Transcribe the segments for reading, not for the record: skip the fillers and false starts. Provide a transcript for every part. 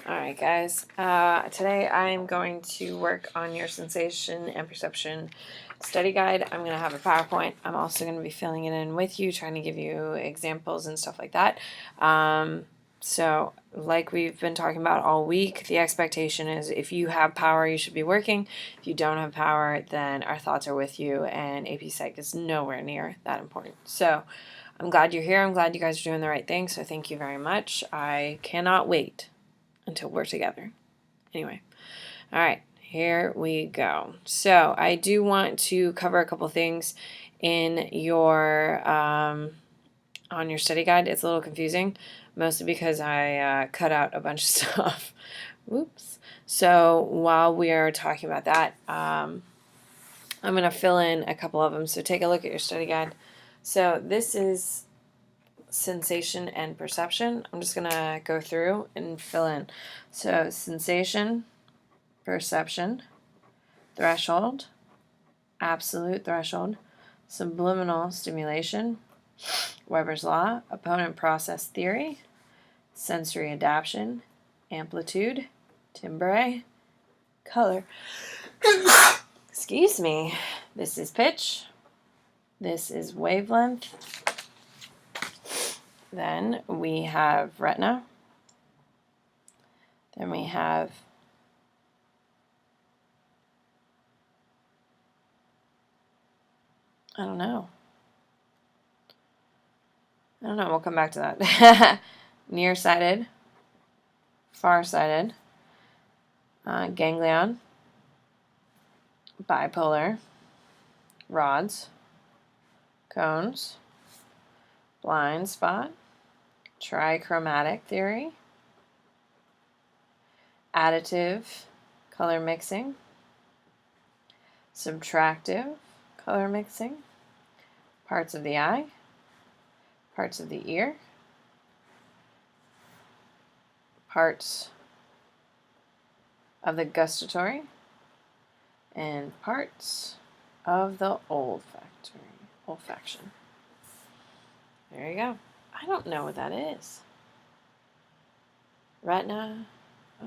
Alright guys, today I'm going to work on your sensation and perception study guide. I'm going to have a PowerPoint. I'm also going to be filling it in with you, trying to give you examples and stuff like that. So like we've been talking about all week, the expectation is if you have power, you should be working. If you don't have power, then our thoughts are with you, and AP Psych is nowhere near that important. So I'm glad you're here. I'm glad you guys are doing the right thing, so thank you very much. I cannot wait until we're together. Anyway, all right, here we go. So I do want to cover a couple things in your on your study guide. It's a little confusing, mostly because I cut out a bunch of stuff. Whoops. So while we are talking about that, I'm going to fill in a couple of them. So take a look at your study guide. So this is sensation and perception. I'm just going to go through and fill in. So sensation, perception, threshold, absolute threshold, subliminal stimulation, Weber's law, opponent process theory, sensory adaptation, amplitude, timbre, color. Excuse me. This is pitch. This is wavelength. Then we have retina. Then we have I don't know. We'll come back to that. Nearsighted, farsighted, ganglion, bipolar, rods, cones, blind spot, trichromatic theory, additive color mixing, subtractive color mixing, parts of the eye, parts of the ear, parts of the gustatory, and parts of the olfaction. There you go. I don't know what that is. Retina. I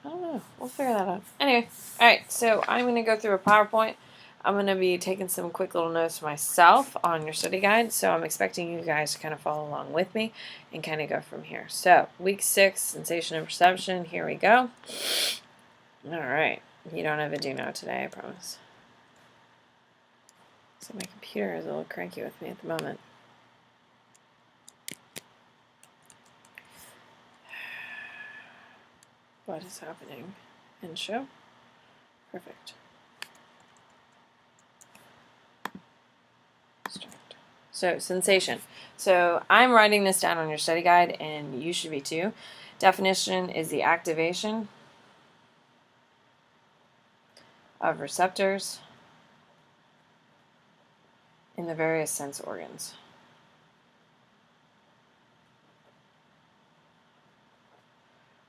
don't know. We'll figure that out. Anyway, alright, so I'm going to go through a PowerPoint. I'm going to be taking some quick little notes for myself on your study guide, so I'm expecting you guys to kind of follow along with me and kind of go from here. So, week 6, sensation and perception, here we go. Alright, you don't have a do know today, I promise. So my computer is a little cranky with me at the moment. What is happening? End show? Perfect. So, sensation. So, I'm writing this down on your study guide, and you should be too. Definition is the activation of receptors in the various sense organs.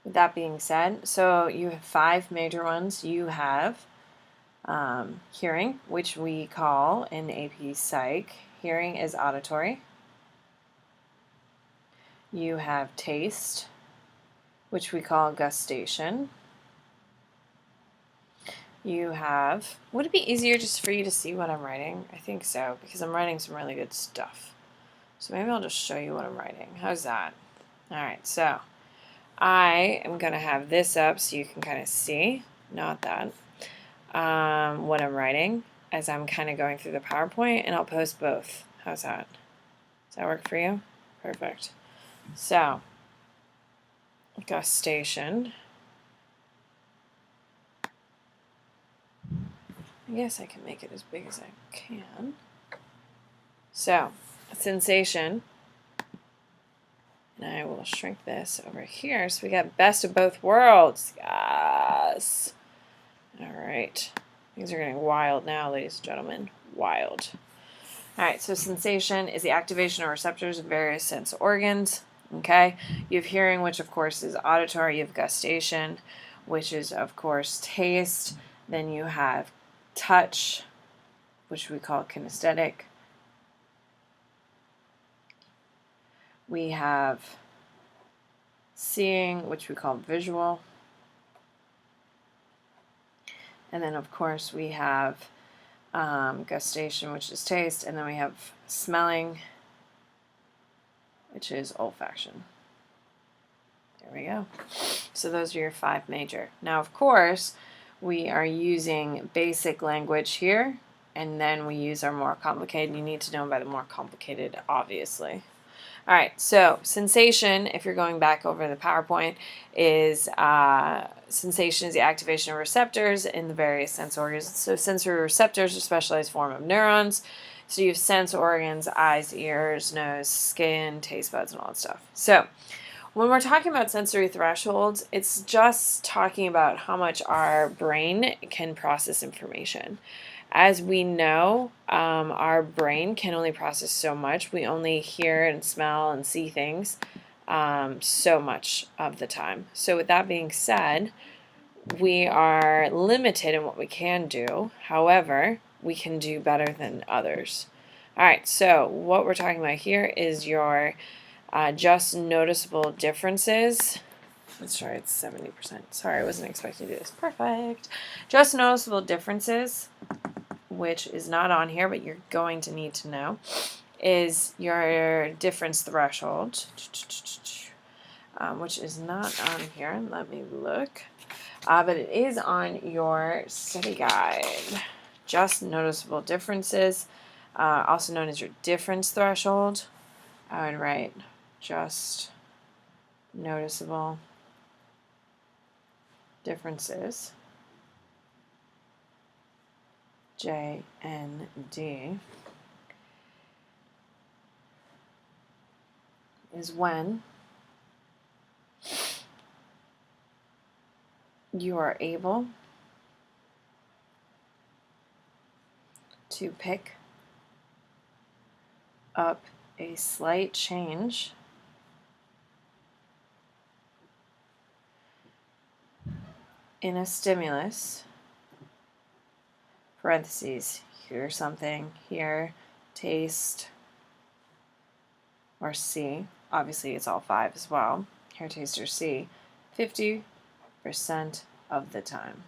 With that being said, so you have 5 major ones. You have hearing, which we call in AP Psych, hearing is auditory. You have taste, which we call gustation. You have, would it be easier just for you to see what I'm writing? I think so, because I'm writing some really good stuff. So maybe I'll just show you what I'm writing. How's that? Alright, so I am going to have this up so you can kind of see, not that, what I'm writing as I'm kind of going through the PowerPoint, and I'll post both. How's that? Does that work for you? Perfect. So, gustation. I guess I can make it as big as I can. So, sensation. And I will shrink this over here. So we got best of both worlds. Yes. Alright. Things are getting wild now, ladies and gentlemen. Wild. Alright, so sensation is the activation of receptors in various sense organs. Okay? You have hearing, which of course is auditory. You have gustation, which is of course taste. Then you have touch, which we call kinesthetic. We have seeing, which we call visual. And then, of course, we have gustation, which is taste. And then we have smelling, which is olfaction. There we go. So those are your 5 major. Now, of course, we are using basic language here, and then we use our more complicated. You need to know by the more complicated, obviously. All right, so sensation, if you're going back over the PowerPoint, is sensation is the activation of receptors in the various sense organs. So sensory receptors are a specialized form of neurons. So you have sense organs, eyes, ears, nose, skin, taste buds, and all that stuff. So when we're talking about sensory thresholds, it's just talking about how much our brain can process information. As we know, our brain can only process so much. We only hear and smell and see things so much of the time. So with that being said, we are limited in what we can do. However, we can do better than others. All right, so what we're talking about here is your just noticeable differences. Let's try it's 70%. Sorry, I wasn't expecting to do this. Perfect. Just noticeable differences, which is not on here, but you're going to need to know, is your difference threshold, which is not on here. Let me look. But it is on your study guide. Just noticeable differences, also known as your difference threshold. I would write just noticeable differences, JND, is when you are able to pick up a slight change in a stimulus, parentheses, hear something, hear, taste, or see. Obviously, it's all 5 as well. Hear, taste, or see 50% of the time.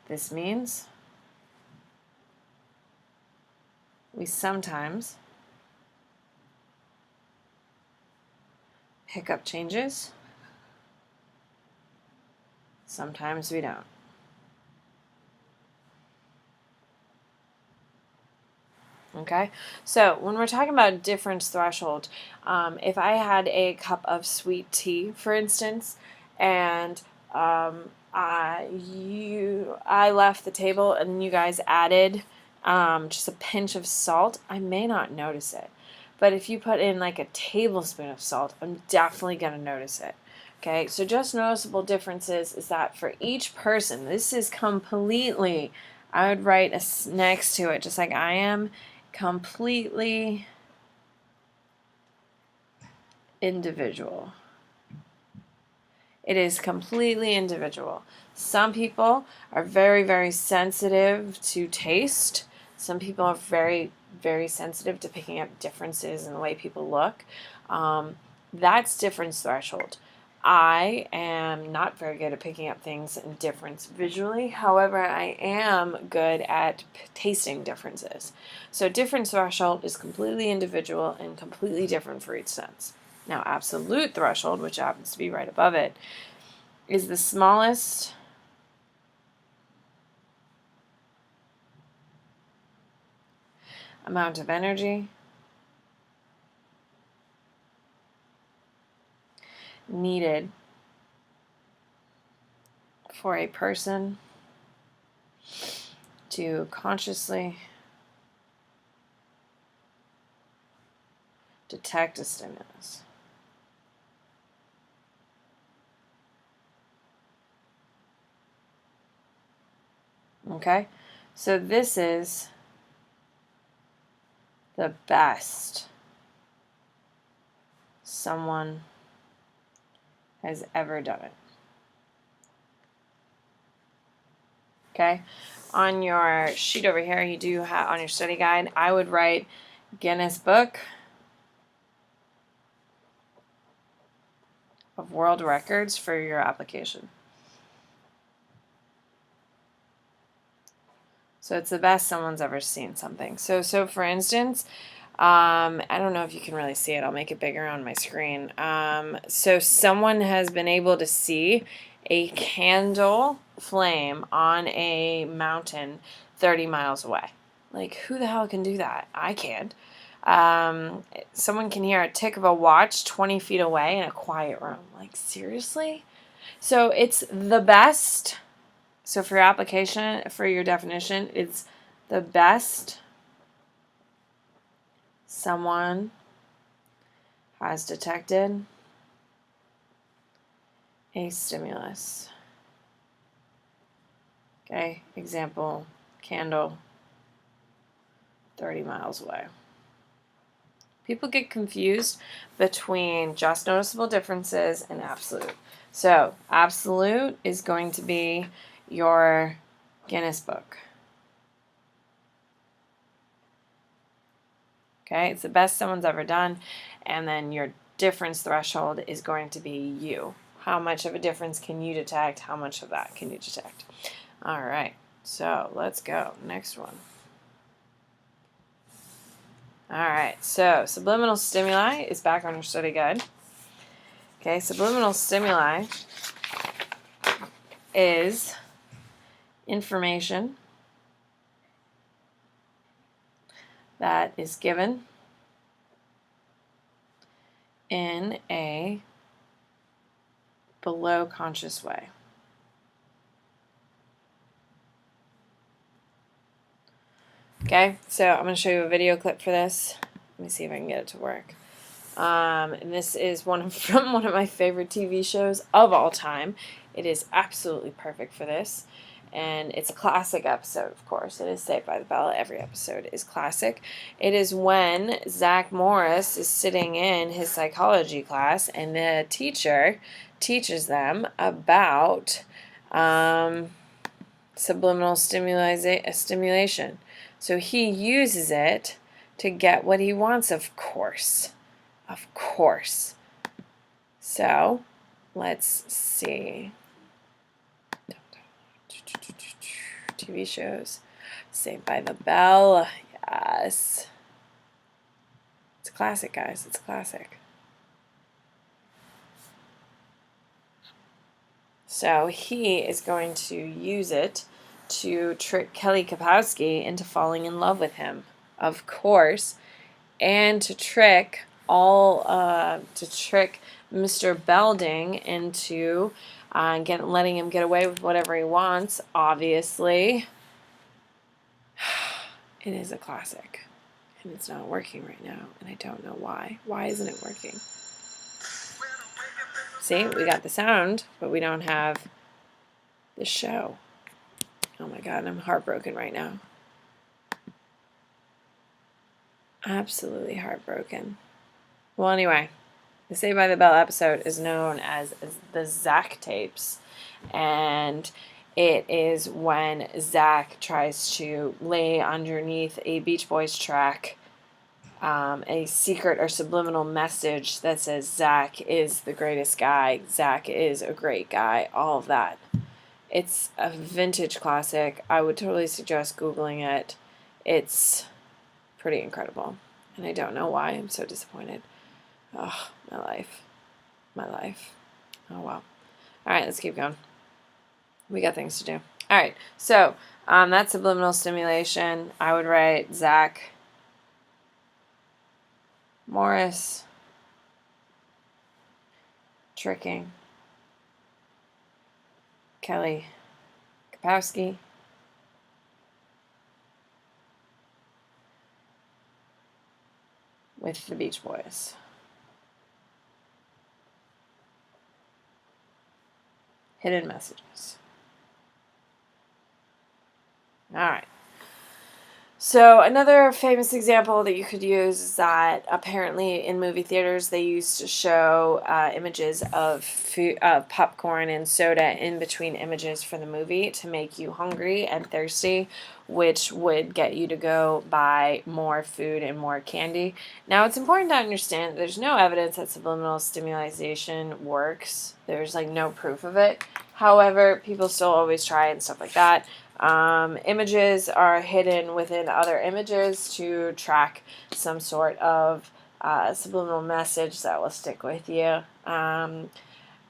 This means we sometimes pick up changes, sometimes we don't. Okay, so when we're talking about difference threshold, if I had a cup of sweet tea, for instance, and I left the table and you guys added just a pinch of salt, I may not notice it. But if you put in like a tablespoon of salt, I'm definitely going to notice it. Okay, so just noticeable differences is that for each person, this is completely, I would write next to it, just like I am, completely individual. It is completely individual. Some people are very, very sensitive to taste. Some people are very, very sensitive to picking up differences in the way people look. That's difference threshold. I am not very good at picking up things in difference visually. However, I am good at tasting differences. So difference threshold is completely individual and completely different for each sense. Now, absolute threshold, which happens to be right above it, is the smallest amount of energy needed for a person to consciously detect a stimulus. Okay, so this is the best someone has ever done it. Okay, on your sheet over here, you do have on your study guide, I would write Guinness Book of world records for your application. So it's the best someone's ever seen something. So for instance, I don't know if you can really see it. I'll make it bigger on my screen. So someone has been able to see a candle flame on a mountain 30 miles away. Like, who the hell can do that? I can't. Someone can hear a tick of a watch 20 feet away in a quiet room. Like, seriously? So it's the best. So for your application, for your definition, it's the best someone has detected a stimulus. Okay, example, candle 30 miles away. People get confused between just noticeable differences and absolute. So absolute is going to be your Guinness Book. Okay, it's the best someone's ever done. And then your difference threshold is going to be you. How much of a difference can you detect? How much of that can you detect? All right, so let's go. Next one. All right, so subliminal stimuli is back on your study guide. Okay, subliminal stimuli is information that is given in a below conscious way. Okay, so I'm going to show you a video clip for this. Let me see if I can get it to work. And this is from one of my favorite TV shows of all time. It is absolutely perfect for this. And it's a classic episode, of course. It is Saved by the Bell. Every episode is classic. It is when Zach Morris is sitting in his psychology class and the teacher teaches them about subliminal stimulation. So he uses it to get what he wants, of course. Of course. So, let's see. TV shows. Saved by the Bell. Yes. It's a classic, guys. It's a classic. So, he is going to use it to trick Kelly Kapowski into falling in love with him, of course, and to trick Mr. Belding into letting him get away with whatever he wants. Obviously, it is a classic, and it's not working right now, and I don't know why. Why isn't it working? See, we got the sound, but we don't have the show. Oh my God, I'm heartbroken right now. Absolutely heartbroken. Well, anyway, the Saved by the Bell episode is known as the Zach tapes, and it is when Zach tries to lay underneath a Beach Boys track a secret or subliminal message that says Zach is the greatest guy, Zach is a great guy, all of that. It's a vintage classic. I would totally suggest Googling it. It's pretty incredible, and I don't know why I'm so disappointed. Oh, my life. My life. Oh, well. All right, let's keep going. We got things to do. All right, so that's subliminal stimulation. I would write Zach Morris tricking Kelly Kapowski with the Beach Boys. Hidden messages. All right. So another famous example that you could use is that apparently in movie theaters they used to show images of food, popcorn and soda in between images for the movie to make you hungry and thirsty, which would get you to go buy more food and more candy. Now it's important to understand that there's no evidence that subliminal stimulation works. There's like no proof of it. However, people still always try and stuff like that. Images are hidden within other images to track some sort of subliminal message that will stick with you.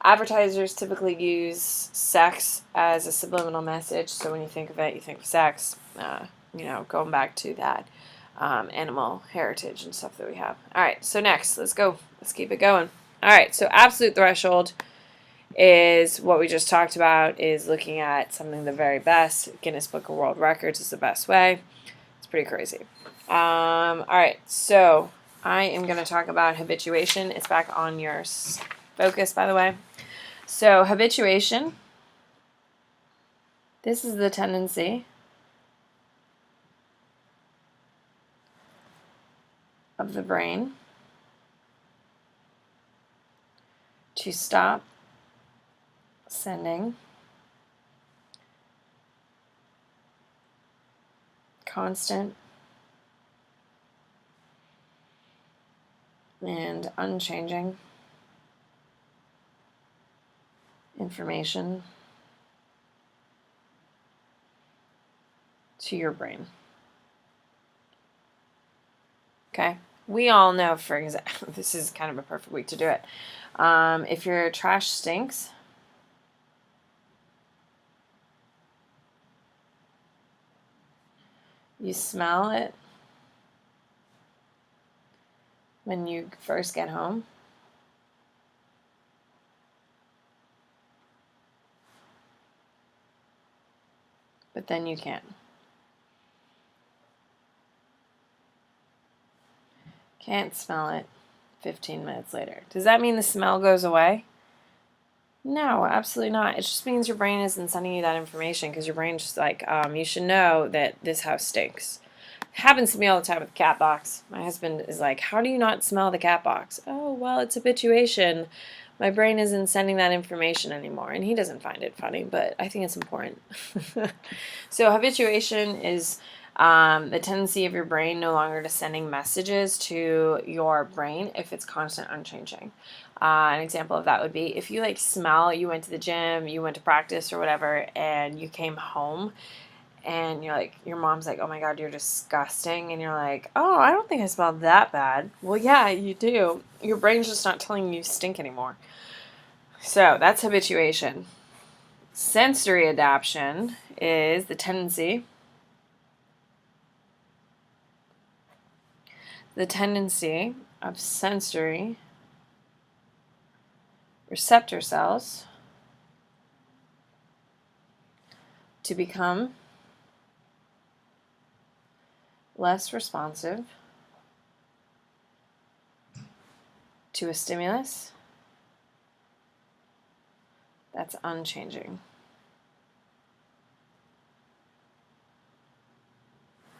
Advertisers typically use sex as a subliminal message, so when you think of it, you think of sex, going back to that animal heritage and stuff that we have. All right, so next, let's go. Let's keep it going. All right, so absolute threshold is what we just talked about, is looking at something the very best. Guinness Book of World Records is the best way. It's pretty crazy. All right, so I am going to talk about habituation. It's back on your focus, by the way. So habituation, this is the tendency of the brain to stop sending constant and unchanging information to your brain. Okay? We all know, for example, this is kind of a perfect week to do it. If your trash stinks, you smell it when you first get home. But then you can't. Can't smell it 15 minutes later. Does that mean the smell goes away? No, absolutely not. It just means your brain isn't sending you that information because your brain's just like, you should know that this house stinks. It happens to me all the time with the cat box. My husband is like, how do you not smell the cat box? Oh, well, it's habituation. My brain isn't sending that information anymore. And he doesn't find it funny, but I think it's important. So habituation is the tendency of your brain no longer to sending messages to your brain if it's constant unchanging. An example of that would be if you smell, you went to the gym, you went to practice or whatever, and you came home and you're like, your mom's like, oh my God, you're disgusting. And you're like, oh, I don't think I smell that bad. Well, yeah, you do. Your brain's just not telling you stink anymore. So that's habituation. Sensory adaptation is the tendency of sensory receptor cells to become less responsive to a stimulus that's unchanging.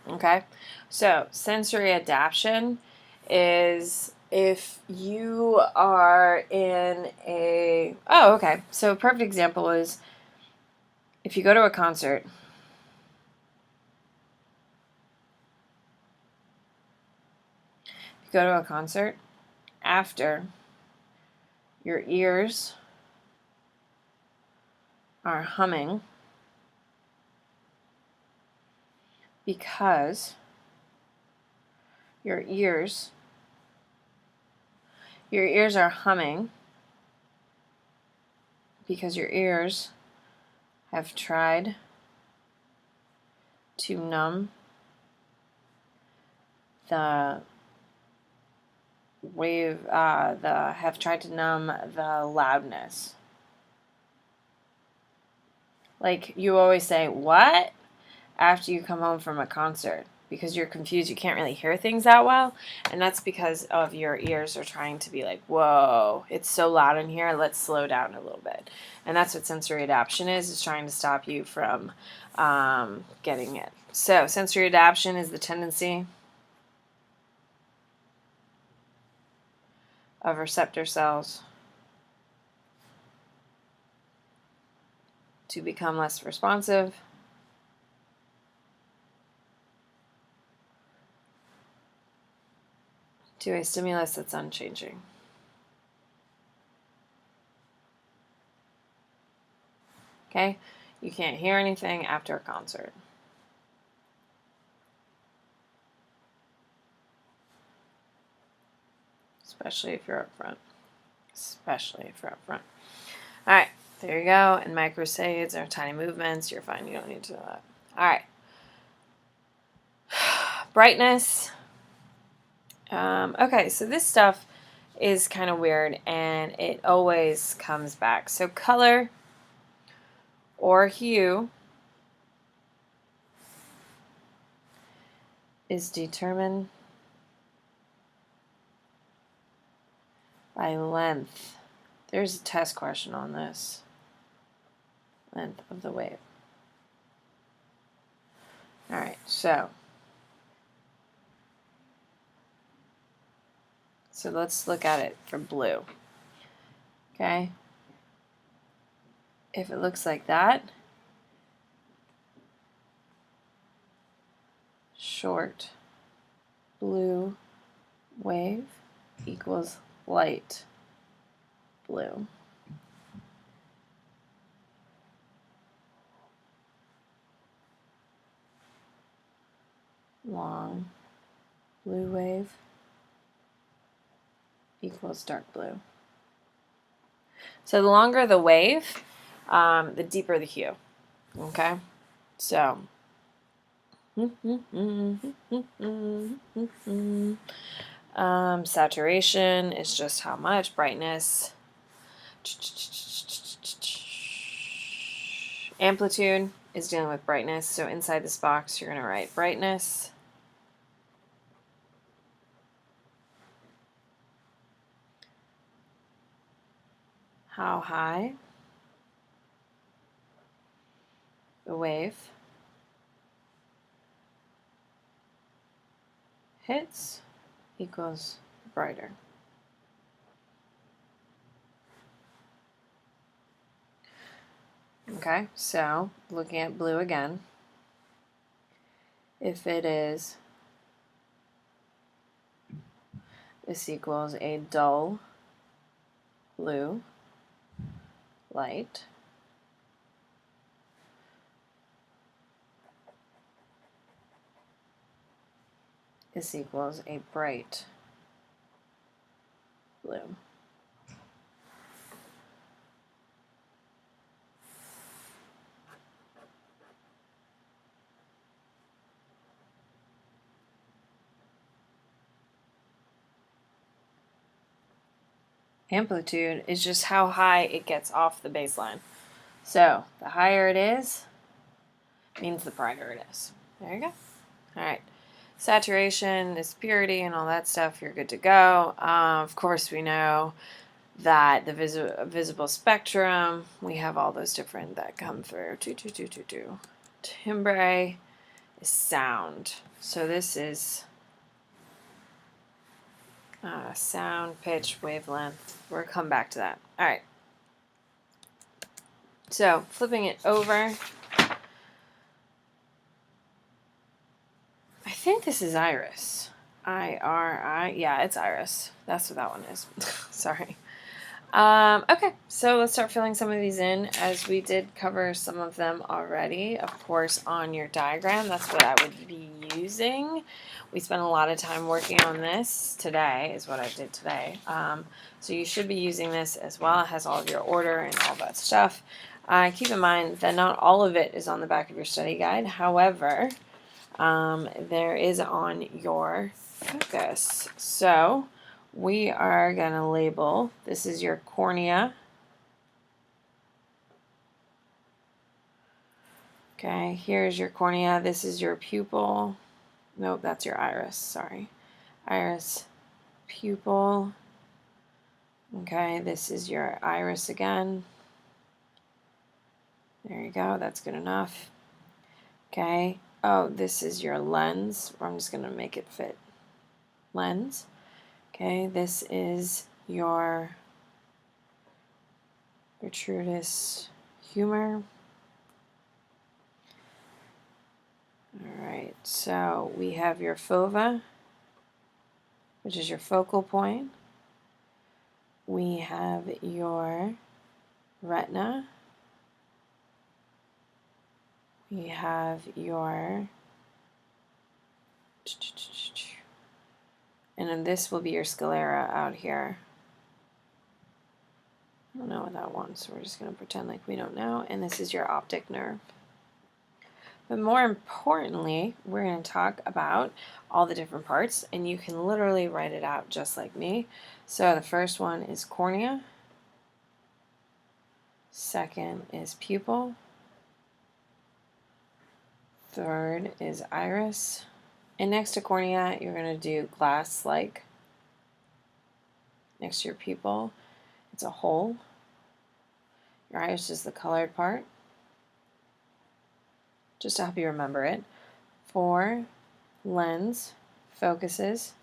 Okay, so sensory adaptation is if you are in a, oh, okay, so a perfect example is if you go to a concert, after your ears are humming because your ears are humming because your ears have tried to numb the loudness. Like you always say, what? After you come home from a concert. because you're confused. You can't really hear things that well. And that's because of your ears are trying to be like, whoa, it's so loud in here. Let's slow down a little bit. And that's what sensory adaptation is trying to stop you from getting it. So sensory adaptation is the tendency of receptor cells to become less responsive to a stimulus that's unchanging. Okay? You can't hear anything after a concert. Especially if you're up front. All right, there you go. And microsades are tiny movements. You're fine. You don't need to know that. All right. Brightness. Okay, so this stuff is kind of weird, and it always comes back. So color or hue is determined by length. There's a test question on this. Length of the wave. All right, so let's look at it for blue. Okay? If it looks like that, short blue wave equals light blue. Long blue wave equals dark blue. So the longer the wave, the deeper the hue. Okay? So saturation is just how much. Brightness. Amplitude is dealing with brightness. So inside this box, you're going to write brightness. How high the wave hits equals brighter. Okay, so looking at blue again, if it is, this equals a dull blue light. This equals a bright blue. Amplitude is just how high it gets off the baseline. So the higher it is, means the brighter it is. There you go. All right. Saturation is purity and all that stuff. You're good to go. Of course, we know that the visible spectrum, we have all those different that come through. Timbre is sound. So this is sound, pitch, wavelength. We'll come back to that. All right. So flipping it over. I think this is iris. I-R-I. Yeah, it's iris. That's what that one is. Sorry. Okay, so let's start filling some of these in, as we did cover some of them already, of course, on your diagram. That's what I would be using. We spent a lot of time working on this today, is what I did today. So you should be using this as well. It has all of your order and all that stuff. Keep in mind that not all of it is on the back of your study guide. However, there is on your focus. So we are going to label, this is your cornea. Okay, here's your cornea. This is your pupil. Nope, that's your iris, sorry. Iris, pupil. Okay, this is your iris again. There you go, that's good enough. Okay, oh, this is your lens. I'm just going to make it fit. Lens. Okay, this is your Vitruvius humor. Alright, so we have your fova, which is your focal point. We have your retina. We have your, and then this will be your sclera out here. I don't know what that one, so we're just going to pretend like we don't know. And this is your optic nerve. But more importantly, we're going to talk about all the different parts, and you can literally write it out just like me. So the first one is cornea. Second is pupil. Third is iris. And next to cornea, you're going to do glass-like. Next to your pupil, it's a hole. Your iris is the colored part. Just to help you remember it. 4, lens, focuses,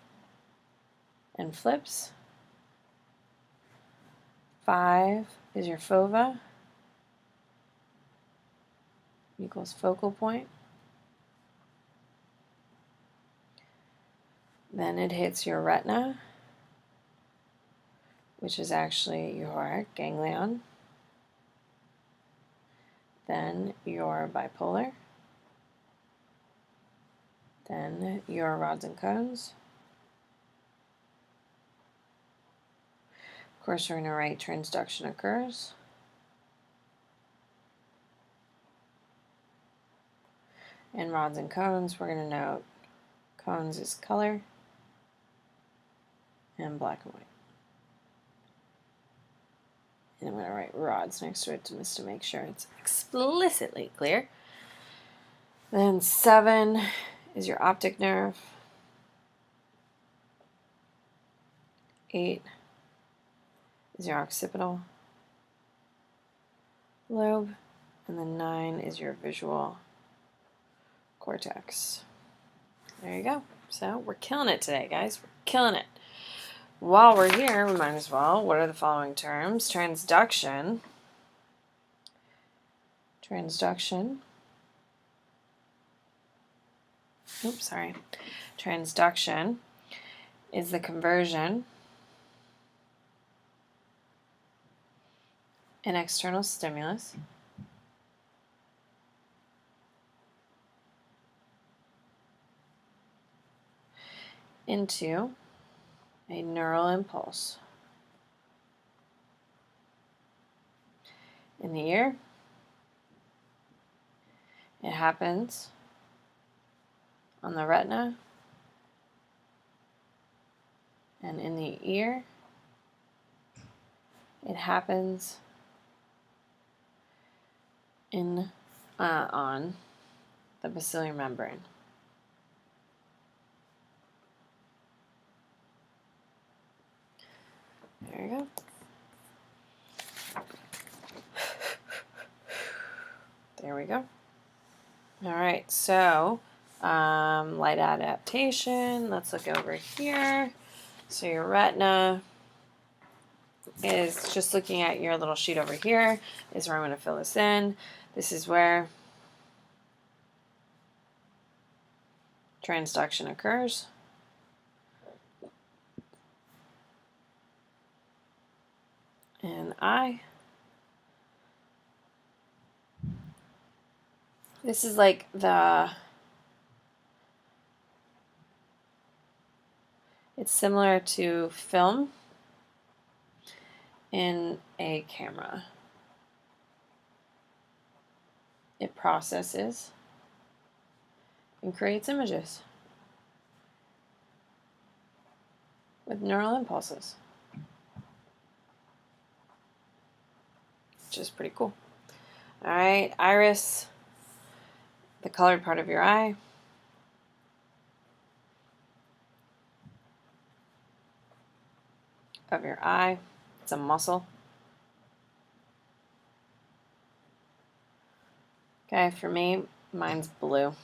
and flips. 5 is your fova, equals focal point. Then it hits your retina, which is actually your ganglion. Then your bipolar. Then your rods and cones. Of course, we're going to write transduction occurs. And rods and cones, we're going to note cones is color and black and white. And I'm going to write rods next to it just to make sure it's explicitly clear. Then 7 is your optic nerve. 8 is your occipital lobe. And then 9 is your visual cortex. There you go. So we're killing it today, guys. We're killing it. While we're here, we might as well, what are the following terms? Transduction. Transduction. Oops, sorry. Transduction is the conversion an external stimulus into a neural impulse. In the ear, it happens on the retina, and in the ear, it happens on the basilar membrane. There you go. There we go. All right, so light adaptation. Let's look over here. So your retina is just looking at your little sheet over here is where I'm going to fill this in. This is where transduction occurs. And this is like it's similar to film in a camera. It processes and creates images with neural impulses, which is pretty cool. All right, iris, the colored part of your eye. of your eye. It's a muscle. Okay, for me, mine's blue.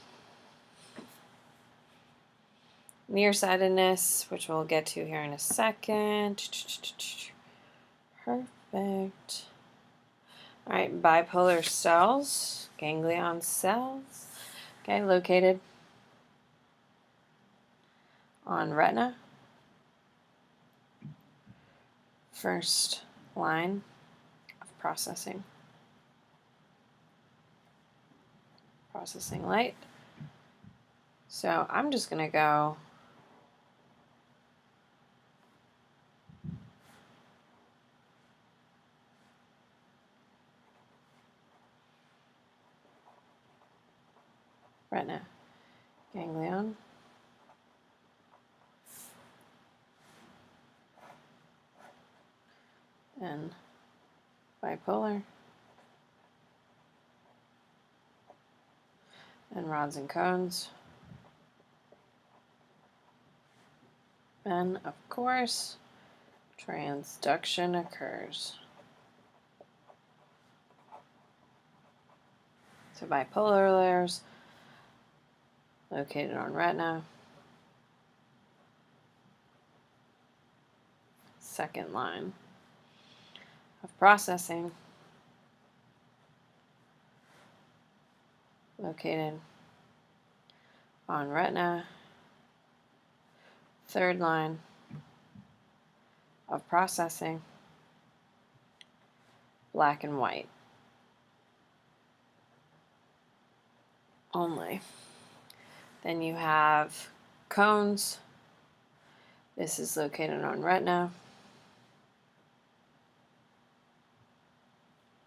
Nearsightedness, which we'll get to here in a second. Perfect. All right, bipolar cells, ganglion cells. Okay, located on retina. First line of processing. Processing light. So I'm just going to go retina, ganglion, and bipolar, and rods and cones. And of course, transduction occurs. So bipolar layers located on retina. Second line of processing located on retina. Third line of processing, black and white only. Then you have cones. This is located on retina.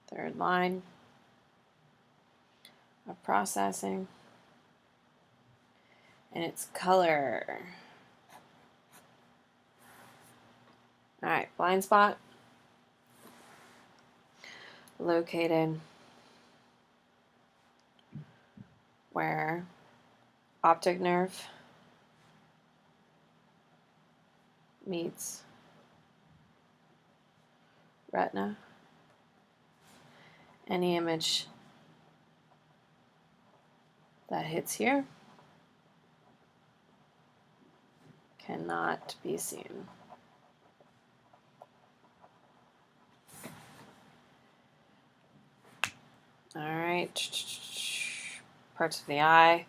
Third line of processing. And it's color. All right, blind spot located where optic nerve meets retina. Any image that hits here cannot be seen. All right, parts of the eye.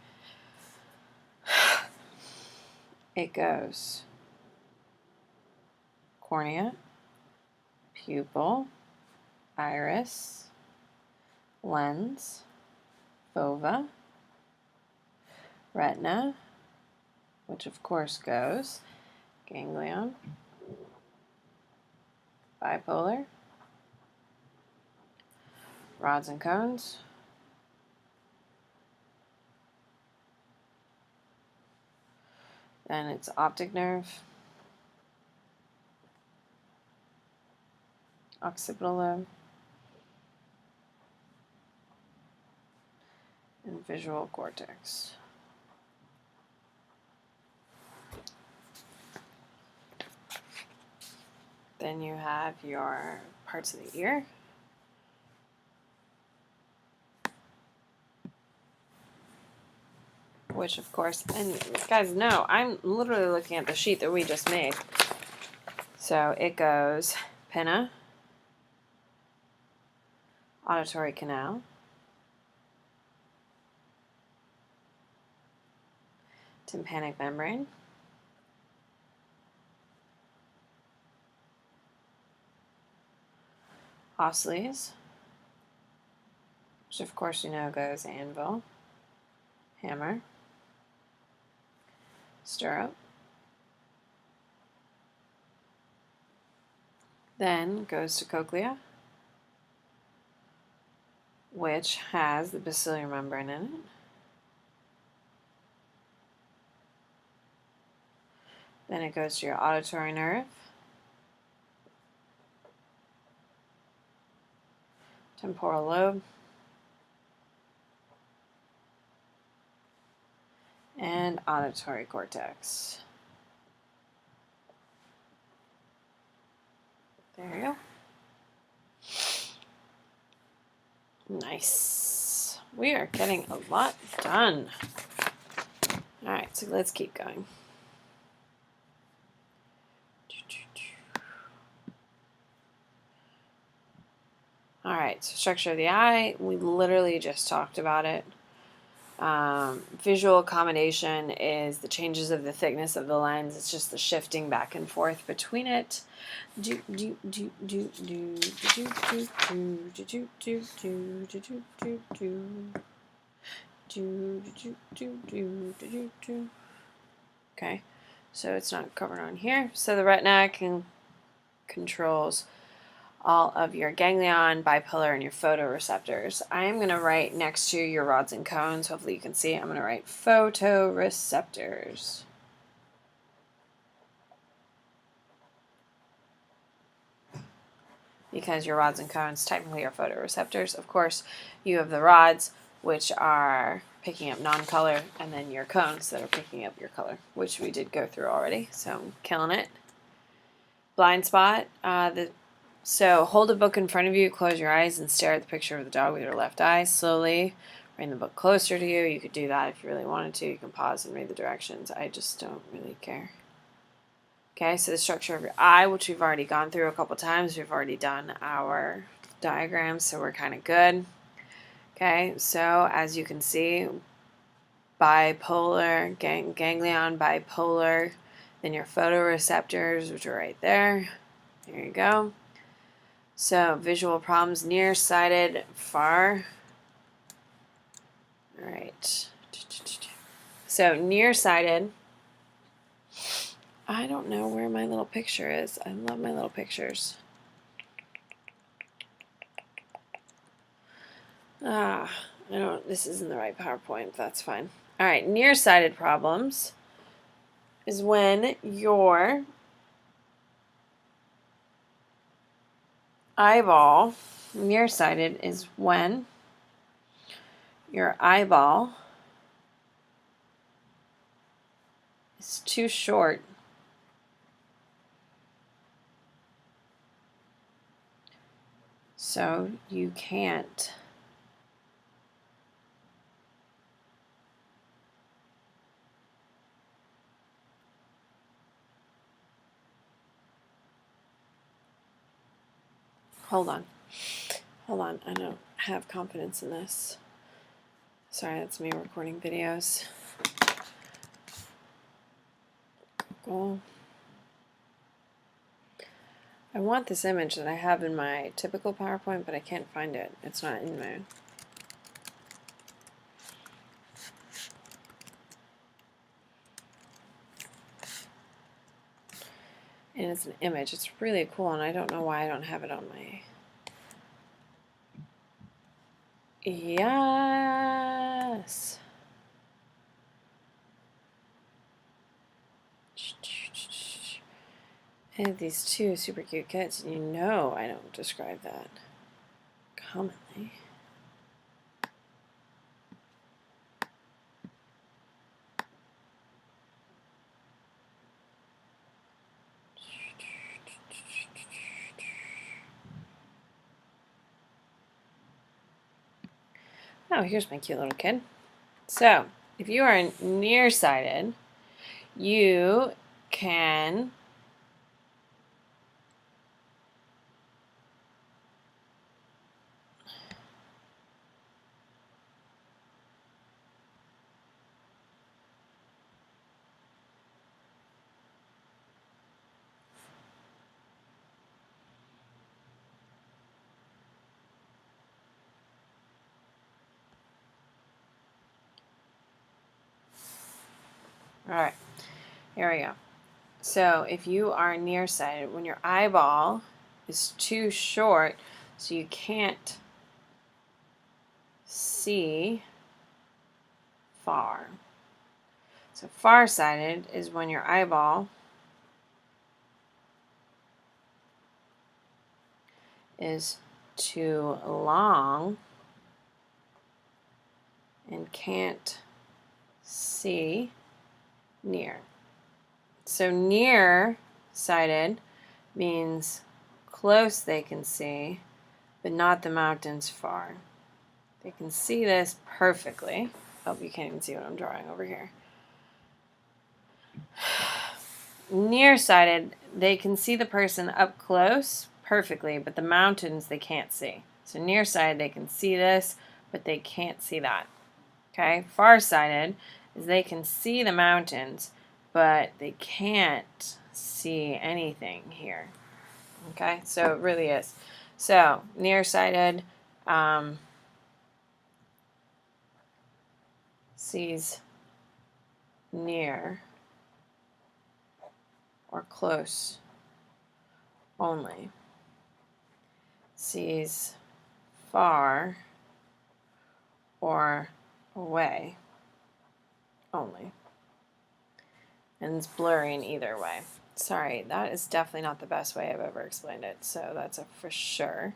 It goes cornea, pupil, iris, lens, fova, retina, which of course goes ganglion, bipolar, rods and cones, then it's optic nerve, occipital lobe, and visual cortex. Then you have your parts of the ear. Which of course, and guys know, I'm literally looking at the sheet that we just made. So it goes pinna, auditory canal, tympanic membrane, oscilles, which of course you know goes anvil, hammer, stirrup, then goes to cochlea, which has the basilar membrane in it. Then it goes to your auditory nerve, temporal lobe, and auditory cortex. There you go. Nice. We are getting a lot done. All right, so let's keep going. All right, so structure of the eye, we literally just talked about it. Visual accommodation is the changes of the thickness of the lens. It's just the shifting back and forth between it. Okay, so it's not covered on here. So the retina controls all of your ganglion, bipolar, and your photoreceptors. I am going to write next to your rods and cones. Hopefully you can see. I'm going to write photoreceptors. Because your rods and cones technically are photoreceptors. Of course, you have the rods, which are picking up non-color, and then your cones that are picking up your color, which we did go through already, so I'm killing it. Blind spot. So hold a book in front of you, close your eyes, and stare at the picture of the dog with your left eye. Slowly bring the book closer to you. You could do that if you really wanted to. You can pause and read the directions. I just don't really care. Okay, so the structure of your eye, which we've already gone through a couple times. We've already done our diagrams, so we're kind of good. Okay, so as you can see, bipolar, ganglion, bipolar, then your photoreceptors, which are right there. There you go. So visual problems, nearsighted, far. All right. So nearsighted. I don't know where my little picture is. I love my little pictures. I don't, this isn't the right PowerPoint. That's fine. All right, nearsighted problems is when your eyeball, nearsighted is when your eyeball is too short so you can't hold on, I don't have confidence in this. Sorry, that's me recording videos. Google. I want this image that I have in my typical PowerPoint, but I can't find it. It's not in there. And it's an image. It's really cool, and I don't know why I don't have it on my... Yes! I have these two super cute kids, and you know I don't describe that commonly. Oh, here's my cute little kid. So, if you are nearsighted, you can all right, here we go. So if you are nearsighted, when your eyeball is too short, so you can't see far. So farsighted is when your eyeball is too long and can't see near. So near-sighted means close they can see, but not the mountains far. They can see this perfectly. Oh, you can't even see what I'm drawing over here. Nearsighted, they can see the person up close perfectly, but the mountains they can't see. So nearsighted, they can see this, but they can't see that. Okay, farsighted is they can see the mountains, but they can't see anything here. Okay, so it really is. So nearsighted sees near or close only. Sees far or away only. And it's blurry in either way. Sorry, that is definitely not the best way I've ever explained it, so that's a for sure.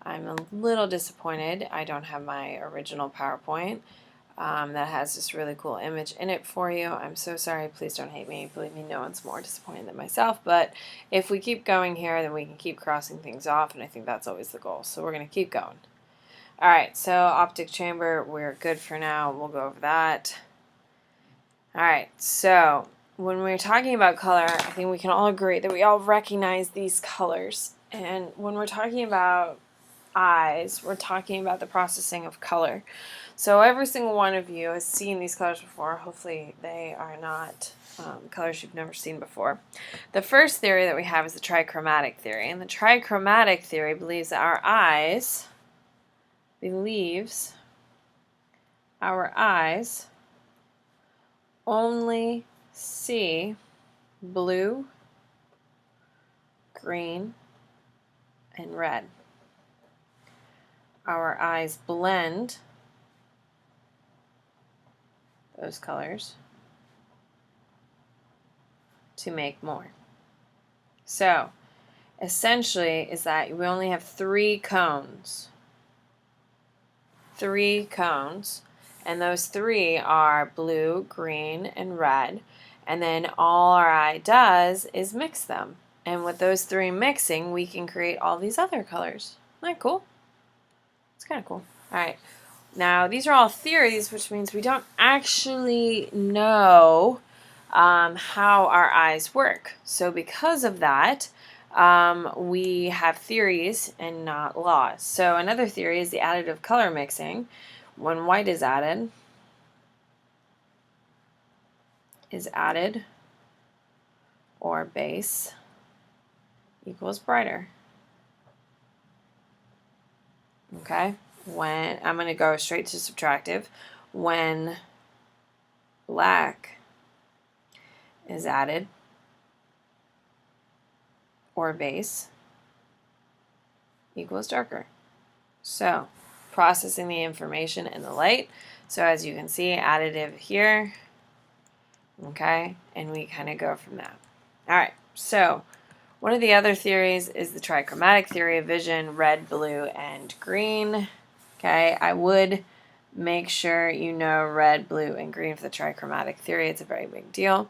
I'm a little disappointed I don't have my original PowerPoint that has this really cool image in it for you. I'm so sorry. Please don't hate me. Believe me, no one's more disappointed than myself. But if we keep going here, then we can keep crossing things off, and I think that's always the goal. So we're going to keep going. All right, so optic chamber, we're good for now. We'll go over that. All right, so when we're talking about color, I think we can all agree that we all recognize these colors. And when we're talking about eyes, we're talking about the processing of color. So every single one of you has seen these colors before. Hopefully they are not colors you've never seen before. The first theory that we have is the trichromatic theory. And the trichromatic theory believes that our eyes only see blue, green, and red. Our eyes blend those colors to make more. So essentially is that we only have three cones, and those three are blue, green, and red, and then all our eye does is mix them, and with those three mixing we can create all these other colors. Isn't that cool? It's kind of cool. Alright, now these are all theories, which means we don't actually know how our eyes work. So because of that, we have theories and not laws. So another theory is the additive color mixing. When white is added or base equals brighter. Okay, when I'm going to go straight to subtractive. When black is added or base equals darker. So processing the information in the light. So as you can see, additive here. Okay, and we kind of go from that. All right, so one of the other theories is the trichromatic theory of vision, red, blue, and green. Okay, I would make sure you know red, blue, and green for the trichromatic theory. It's a very big deal.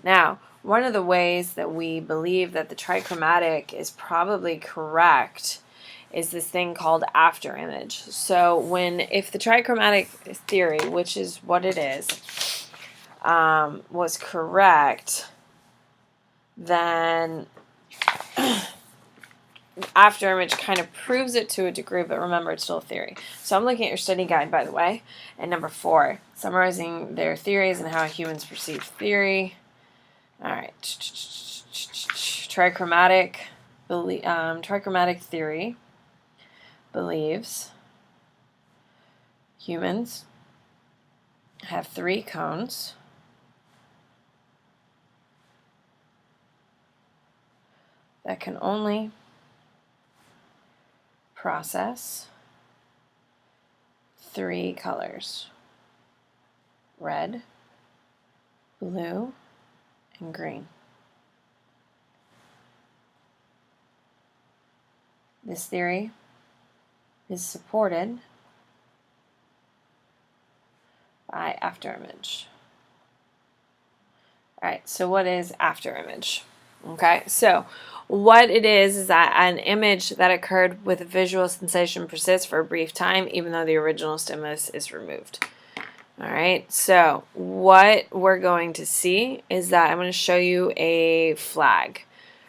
Now, one of the ways that we believe that the trichromatic is probably correct is this thing called afterimage. So if the trichromatic theory, which is what it is, was correct, then afterimage kind of proves it to a degree, but remember, it's still a theory. So I'm looking at your study guide, by the way, and number 4, summarizing their theories and how humans perceive theory. All right, trichromatic theory believes humans have 3 cones that can only process 3 colors: red, blue, and green. This theory is supported by afterimage. All right, so what is afterimage? Okay, so What it is that an image that occurred with a visual sensation persists for a brief time, even though the original stimulus is removed. All right, so what we're going to see is that I'm going to show you a flag.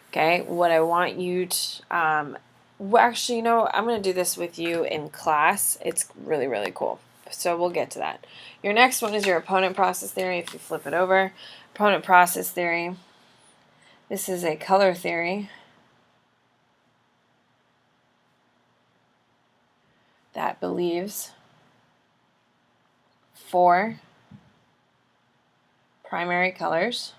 Okay, what I want you to, well, actually, you know, I'm going to do this with you in class. It's really, really cool. So we'll get to that. Your next one is your opponent process theory. If you flip it over, opponent process theory. This is a color theory that believes 4 primary colors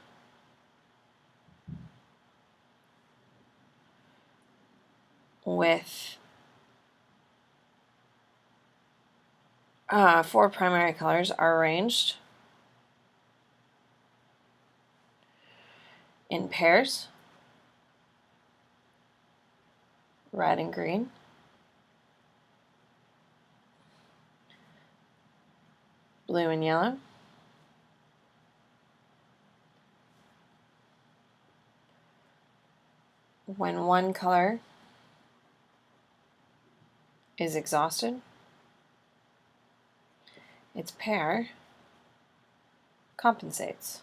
with 4 primary colors are arranged in pairs, red and green, blue and yellow, when one color is exhausted, its pair compensates.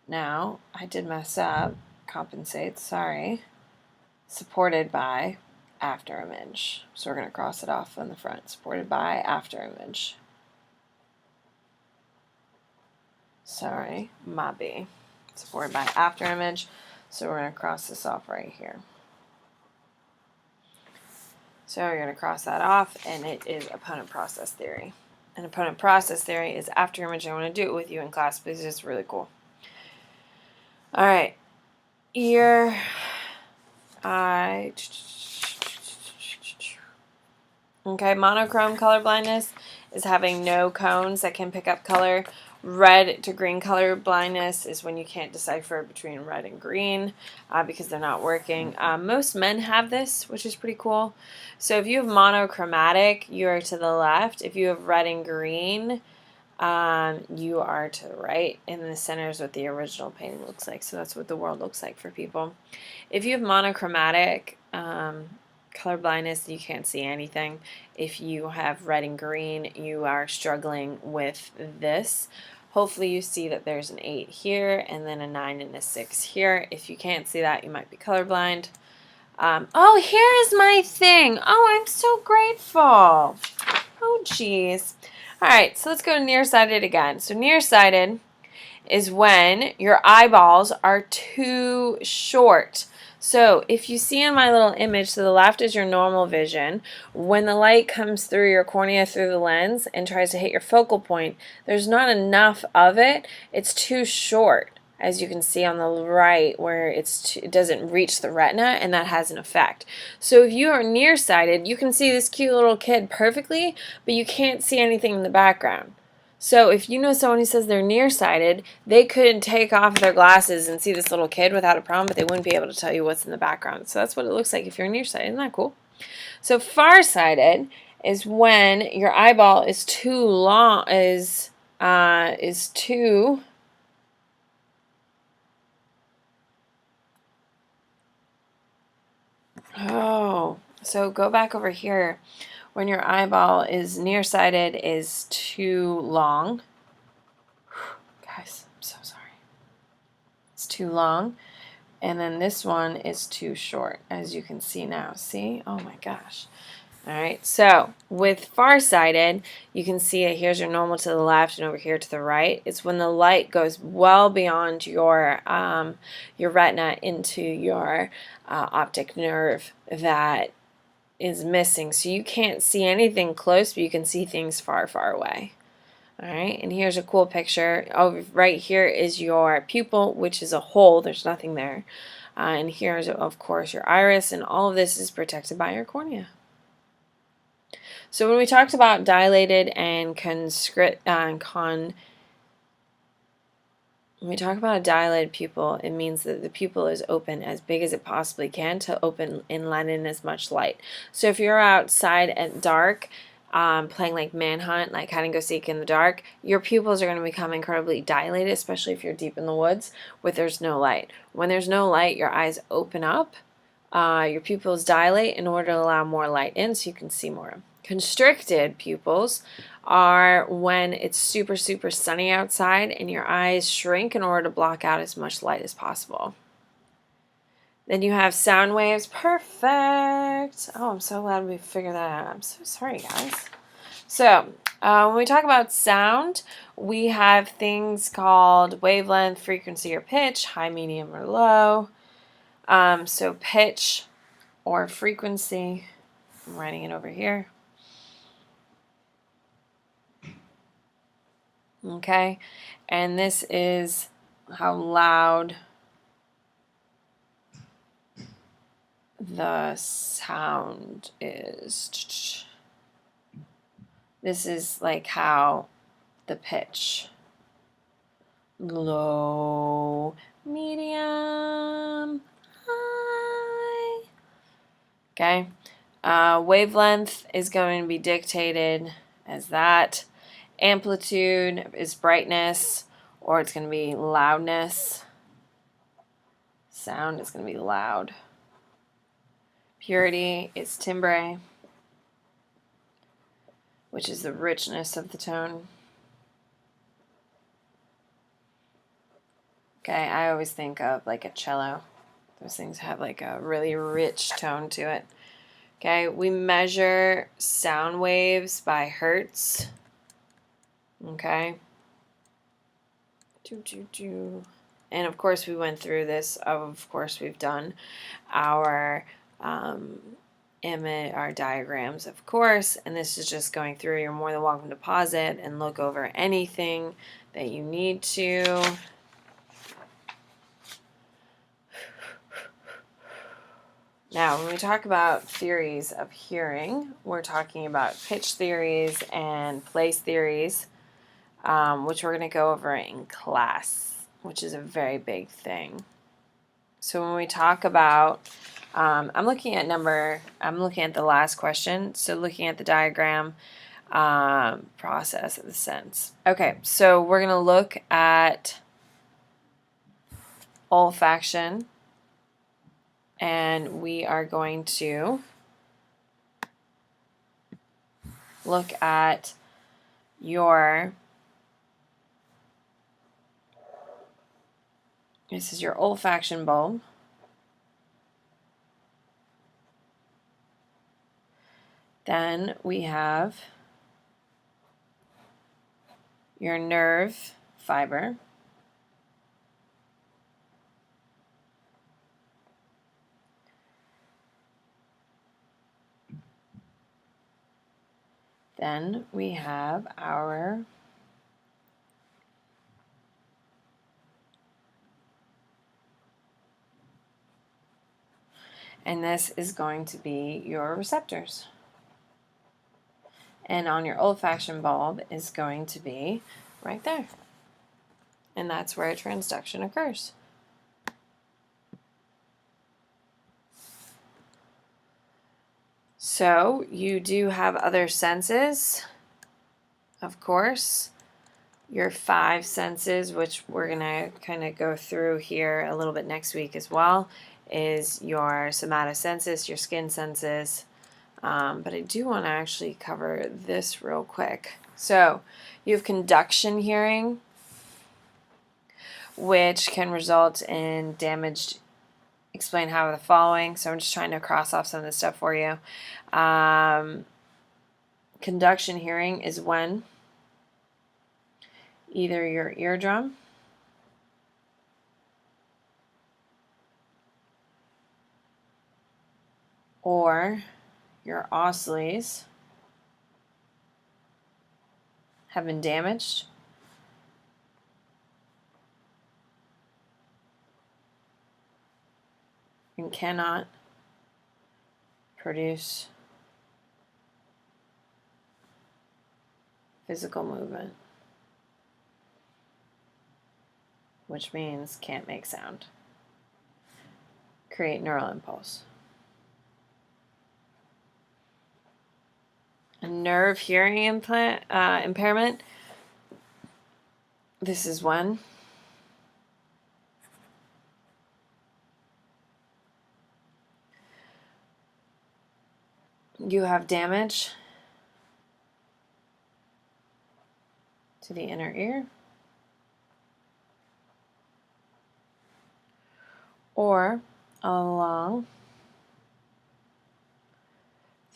Now, I did mess up. Compensates, sorry. Supported by after image. So we're going to cross it off on the front. Supported by after image. Sorry, my B. Supported by after image. So we're going to cross this off right here. So we're going to cross that off, and it is opponent process theory. And opponent process theory is after image. I want to do it with you in class because it's really cool. All right. Okay, monochrome color blindness is having no cones that can pick up color. Red to green color blindness is when you can't decipher between red and green because they're not working. Most men have this, which is pretty cool. So if you have monochromatic, you are to the left. If you have red and green, you are to the right. In the center is what the original painting looks like. So that's what the world looks like for people. If you have monochromatic color blindness, you can't see anything. If you have red and green, you are struggling with this. Hopefully you see that there's an 8 here and then a 9 and a 6 here. If you can't see that, you might be colorblind. Oh, here is my thing. Oh, I'm so grateful. Oh, geez. All right, so let's go to nearsighted again. So nearsighted is when your eyeballs are too short. So if you see in my little image, to the left is your normal vision. When the light comes through your cornea through the lens and tries to hit your focal point, there's not enough of it. It's too short, as you can see on the right, where it doesn't reach the retina, and that has an effect. So if you are nearsighted, you can see this cute little kid perfectly, but you can't see anything in the background. So if you know someone who says they're nearsighted, they could take off their glasses and see this little kid without a problem, but they wouldn't be able to tell you what's in the background. So that's what it looks like if you're nearsighted. Isn't that cool? So farsighted is when your eyeball is too long, so go back over here. When your eyeball is nearsighted is too long. Guys, I'm so sorry. It's too long. And then this one is too short, as you can see now. See? Oh my gosh. All right, so with farsighted, you can see it. Here's your normal to the left and over here to the right. It's when the light goes well beyond your retina into your optic nerve that is missing. So you can't see anything close, but you can see things far, far away. All right, and here's a cool picture. Oh, right here is your pupil, which is a hole. There's nothing there. And here's, of course, your iris, and all of this is protected by your cornea. So when we talked about dilated and when we talk about a dilated pupil, it means that the pupil is open as big as it possibly can to open and let in as much light. So if you're outside at dark playing like Manhunt, like hide and go seek in the dark, your pupils are going to become incredibly dilated, especially if you're deep in the woods where there's no light. When there's no light, your eyes open up, your pupils dilate in order to allow more light in so you can see more. Constricted pupils are when it's super, super sunny outside and your eyes shrink in order to block out as much light as possible. Then you have sound waves. Perfect. Oh, I'm so glad we figured that out. I'm so sorry, guys. So, when we talk about sound, we have things called wavelength, frequency, or pitch, high, medium, or low. So pitch or frequency, I'm writing it over here. Okay, and this is how loud the sound is. This is like how the pitch. Low, medium, high. Okay. Wavelength is going to be dictated as that. Amplitude is brightness, or it's going to be loudness. Sound is going to be loud. Purity is timbre, which is the richness of the tone. Okay, I always think of like a cello. Those things have like a really rich tone to it. Okay, we measure sound waves by hertz. Okay. And of course we went through this. Of course we've done our our diagrams, of course, and this is just going through. You're more than welcome to pause it and look over anything that you need to. Now, when we talk about theories of hearing, we're talking about pitch theories and place theories, which we're going to go over in class, which is a very big thing. So when we talk about, I'm looking at the last question, so looking at the diagram, process of the sense. Okay, so we're going to look at olfaction, and we are going to look at this is your olfaction bulb. Then we have your nerve fiber. Then we have and this is going to be your receptors. And on your olfaction bulb is going to be right there. And that's where transduction occurs. So you do have other senses, of course. Your 5 senses, which we're going to kind of go through here a little bit next week as well, is your somatosenses, your skin senses. But I do want to actually cover this real quick. So you have conduction hearing, which can result in damaged. Explain how the following. So I'm just trying to cross off some of this stuff for you. Conduction hearing is when either your eardrum or your oscilles have been damaged and cannot produce physical movement, which means can't make sound, create neural impulse. A nerve hearing impairment. This is one. You have damage to the inner ear, or along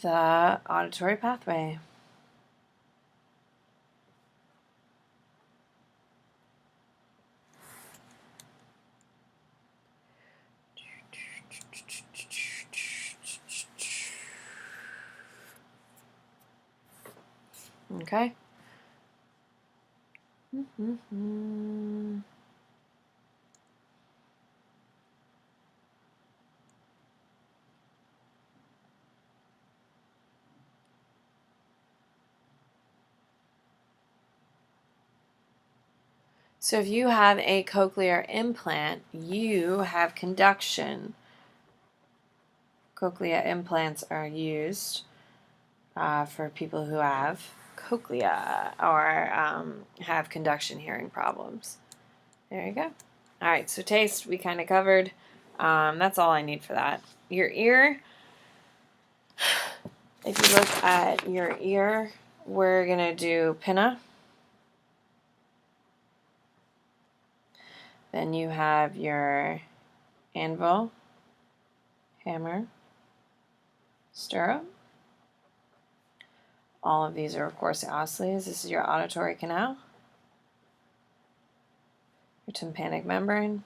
the auditory pathway. Okay. So if you have a cochlear implant, you have conduction. Cochlear implants are used for people who have cochlea or have conduction hearing problems. There you go. All right, so taste we kind of covered. That's all I need for that. Your ear, if you look at your ear, we're going to do pinna. Then you have your anvil, hammer, stirrup. All of these are, of course, oscilles. This is your auditory canal, your tympanic membrane,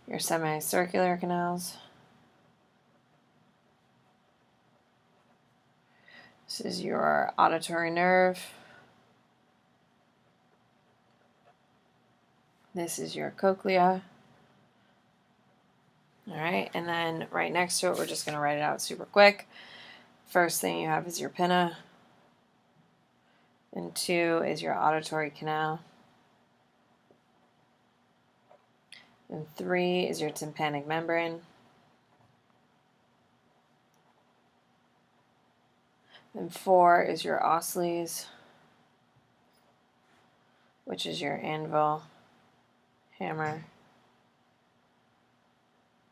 your semicircular canals. This is your auditory nerve. This is your cochlea. All right, and then right next to it, we're just going to write it out super quick. First thing you have is your pinna. And 2 is your auditory canal. And 3 is your tympanic membrane. And 4 is your oscilles, which is your anvil, hammer,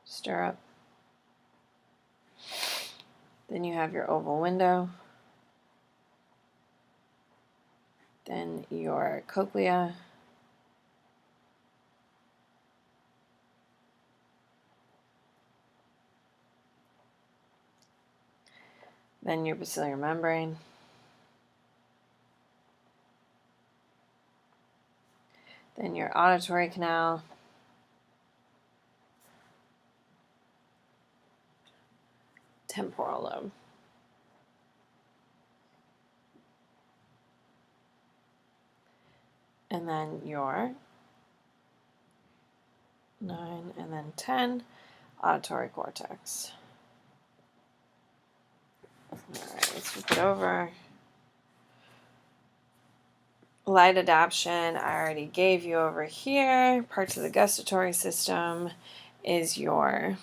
stirrup. Then you have your oval window. Then your cochlea. Then your basilar membrane. Then your auditory canal. Temporal lobe. And then your 9 and then 10 auditory cortex. All right, let's flip it over. Light adaptation, I already gave you over here. Parts of the gustatory system is your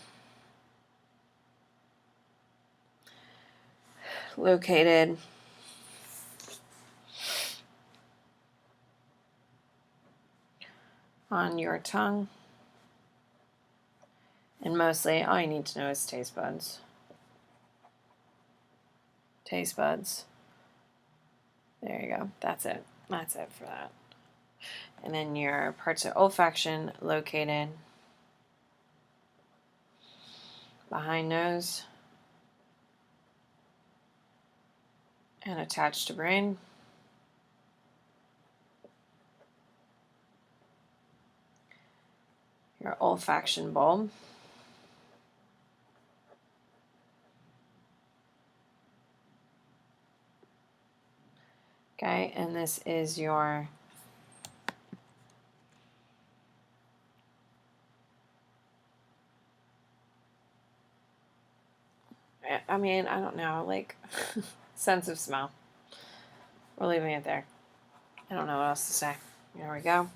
located on your tongue. And mostly, all you need to know is taste buds. Taste buds. There you go. That's it. That's it for that. And then your parts of olfaction located behind nose and attached to brain. Your olfaction bulb. Okay, and this is your I mean, I don't know, like sense of smell. We're leaving it there. I don't know what else to say. There we go.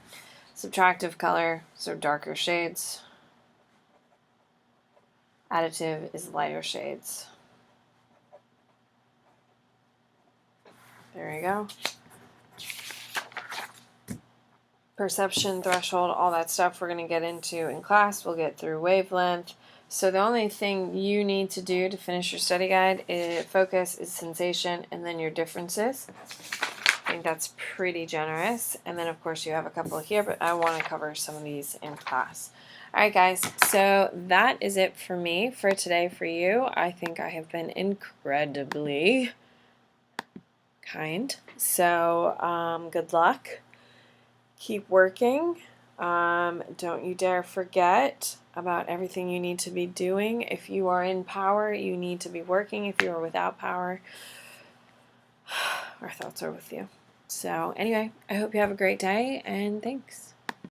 Subtractive color, so darker shades. Additive is lighter shades. There you go. Perception, threshold, all that stuff we're going to get into in class. We'll get through wavelength. So the only thing you need to do to finish your study guide is focus, is sensation, and then your differences. I think that's pretty generous. And then of course you have a couple here, but I want to cover some of these in class. Alright guys, so that is it for me for today for you. I think I have been incredibly kind. So good luck. Keep working. Don't you dare forget about everything you need to be doing. If you are in power, you need to be working. If you are without power, our thoughts are with you. So anyway, I hope you have a great day, and thanks.